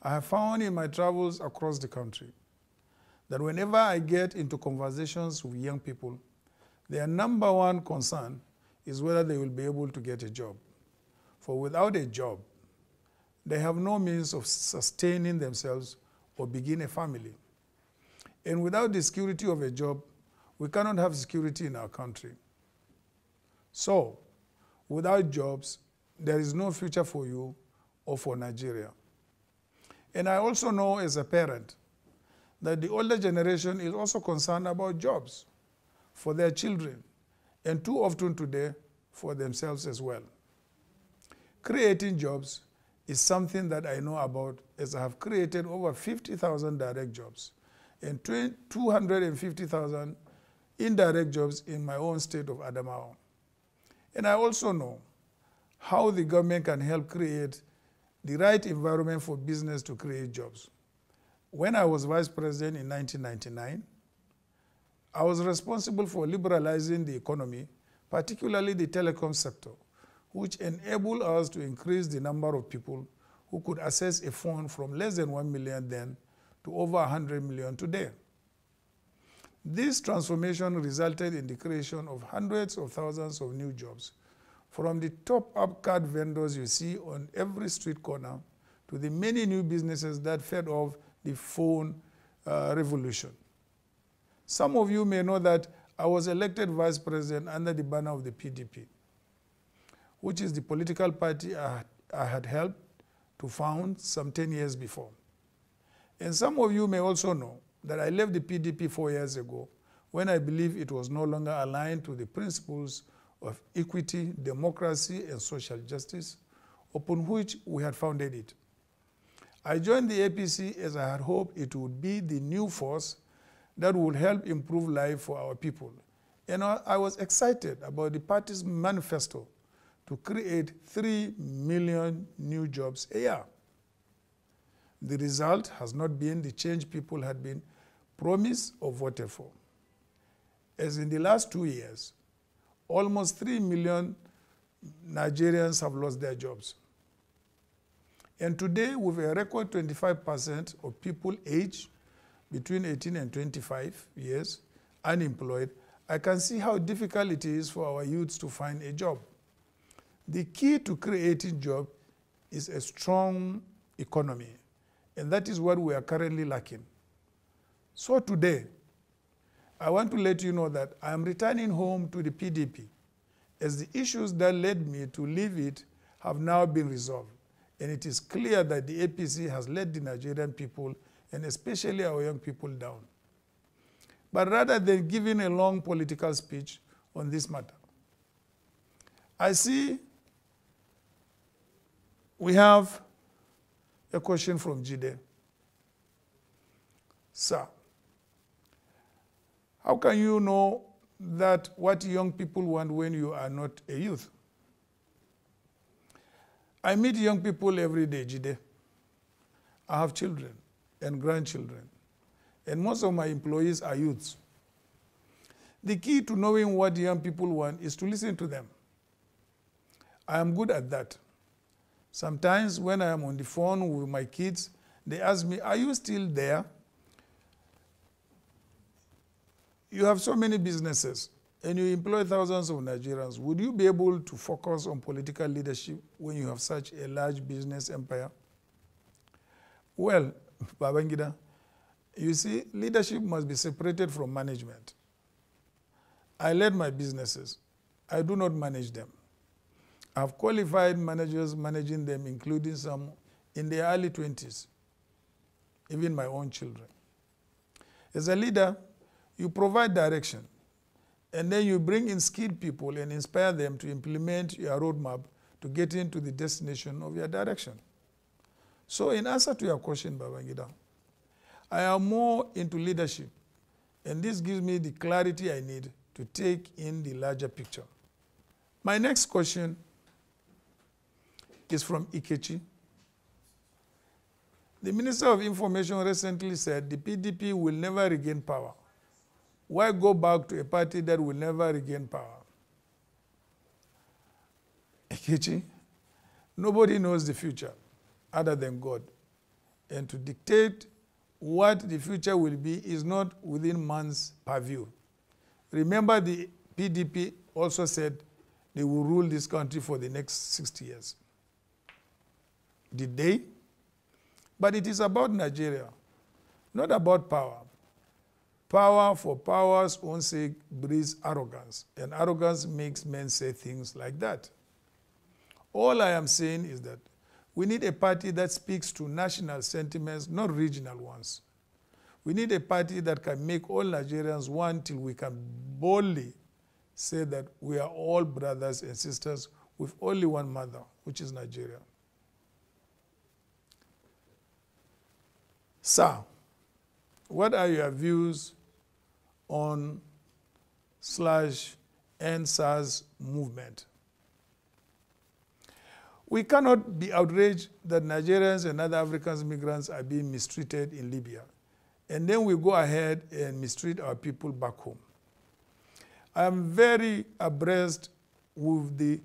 I have found in my travels across the country that whenever I get into conversations with young people, their number one concern is whether they will be able to get a job. For without a job, they have no means of sustaining themselves or begin a family. And without the security of a job, we cannot have security in our country. So, without jobs, there is no future for you or for Nigeria. And I also know as a parent that the older generation is also concerned about jobs for their children, and too often today for themselves as well. Creating jobs is something that I know about, as I have created over 50,000 direct jobs and 250,000 indirect jobs in my own state of Adamawa. And I also know how the government can help create the right environment for business to create jobs. When I was vice president in 1999, I was responsible for liberalizing the economy, particularly the telecom sector, which enabled us to increase the number of people who could access a phone from less than 1 million then to over 100 million today. This transformation resulted in the creation of hundreds of thousands of new jobs, from the top up card vendors you see on every street corner to the many new businesses that fed off the phone revolution. Some of you may know that I was elected vice president under the banner of the PDP, which is the political party I had helped to found some 10 years before. And some of you may also know that I left the PDP 4 years ago when I believed it was no longer aligned to the principles of equity, democracy, and social justice, upon which we had founded it. I joined the APC as I had hoped it would be the new force that would help improve life for our people. And I was excited about the party's manifesto to create 3 million new jobs a year. The result has not been the change people had been promised or voted for. As in the last 2 years, almost 3 million Nigerians have lost their jobs. And today, with a record 25% of people aged between 18 and 25 years unemployed, I can see how difficult it is for our youths to find a job. The key to creating jobs is a strong economy, and that is what we are currently lacking. So today, I want to let you know that I am returning home to the PDP, as the issues that led me to leave it have now been resolved. And it is clear that the APC has let the Nigerian people, and especially our young people, down. But rather than giving a long political speech on this matter, I see we have a question from Jide. Sir, how can you know that what young people want when you are not a youth? I meet young people every day, Jide. I have children and grandchildren, and most of my employees are youths. The key to knowing what young people want is to listen to them. I am good at that. Sometimes when I am on the phone with my kids, they ask me, are you still there? You have so many businesses and you employ thousands of Nigerians. Would you be able to focus on political leadership when you have such a large business empire? Well, Babangida, you see, leadership must be separated from management. I led my businesses. I do not manage them. I have qualified managers managing them, including some in their early 20s, even my own children. As a leader, you provide direction, and then you bring in skilled people and inspire them to implement your roadmap to get into the destination of your direction. So in answer to your question, Babangida, I am more into leadership, and this gives me the clarity I need to take in the larger picture. My next question is from Ikechi. The Minister of Information recently said the PDP will never regain power. Why go back to a party that will never regain power? Ikechi, nobody knows the future other than God. and to dictate what the future will be is not within man's purview. Remember, the PDP also said they will rule this country for the next 60 years. Did they? But it is about Nigeria, not about power. Power for power's own sake breeds arrogance, and arrogance makes men say things like that. All I am saying is that we need a party that speaks to national sentiments, not regional ones. We need a party that can make all Nigerians one till we can boldly say that we are all brothers and sisters with only one mother, which is Nigeria. Sir, what are your views on /End SARS movement? We cannot be outraged that Nigerians and other African migrants are being mistreated in Libya, and then we go ahead and mistreat our people back home. I am very abreast with the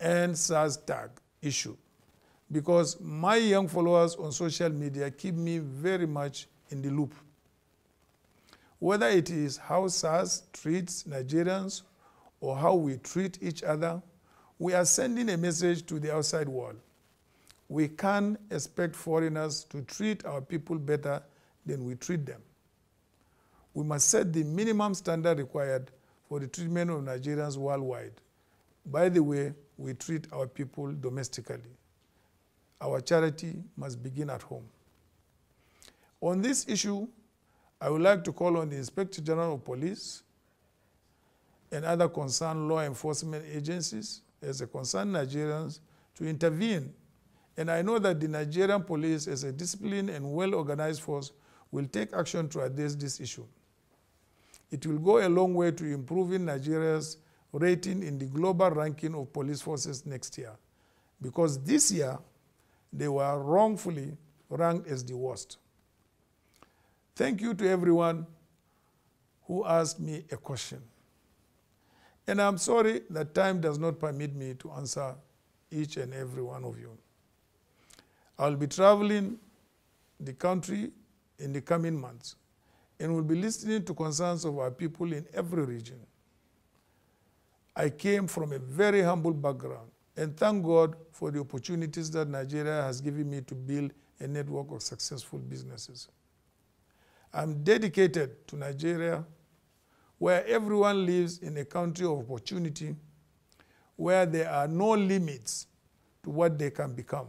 #End SARS tag issue because my young followers on social media keep me very much in the loop. Whether it is how SARS treats Nigerians or how we treat each other, we are sending a message to the outside world. We can't expect foreigners to treat our people better than we treat them. We must set the minimum standard required for the treatment of Nigerians worldwide. By the way, we treat our people domestically. Our charity must begin at home. On this issue, I would like to call on the Inspector General of Police and other concerned law enforcement agencies as a concerned Nigerians to intervene. And I know that the Nigerian police, as a disciplined and well-organized force, will take action to address this issue. It will go a long way to improving Nigeria's rating in the global ranking of police forces next year, because this year they were wrongfully ranked as the worst. Thank you to everyone who asked me a question. And I'm sorry that time does not permit me to answer each and every one of you. I'll be traveling the country in the coming months and will be listening to concerns of our people in every region. I came from a very humble background and thank God for the opportunities that Nigeria has given me to build a network of successful businesses. I'm dedicated to Nigeria, where everyone lives in a country of opportunity, where there are no limits to what they can become.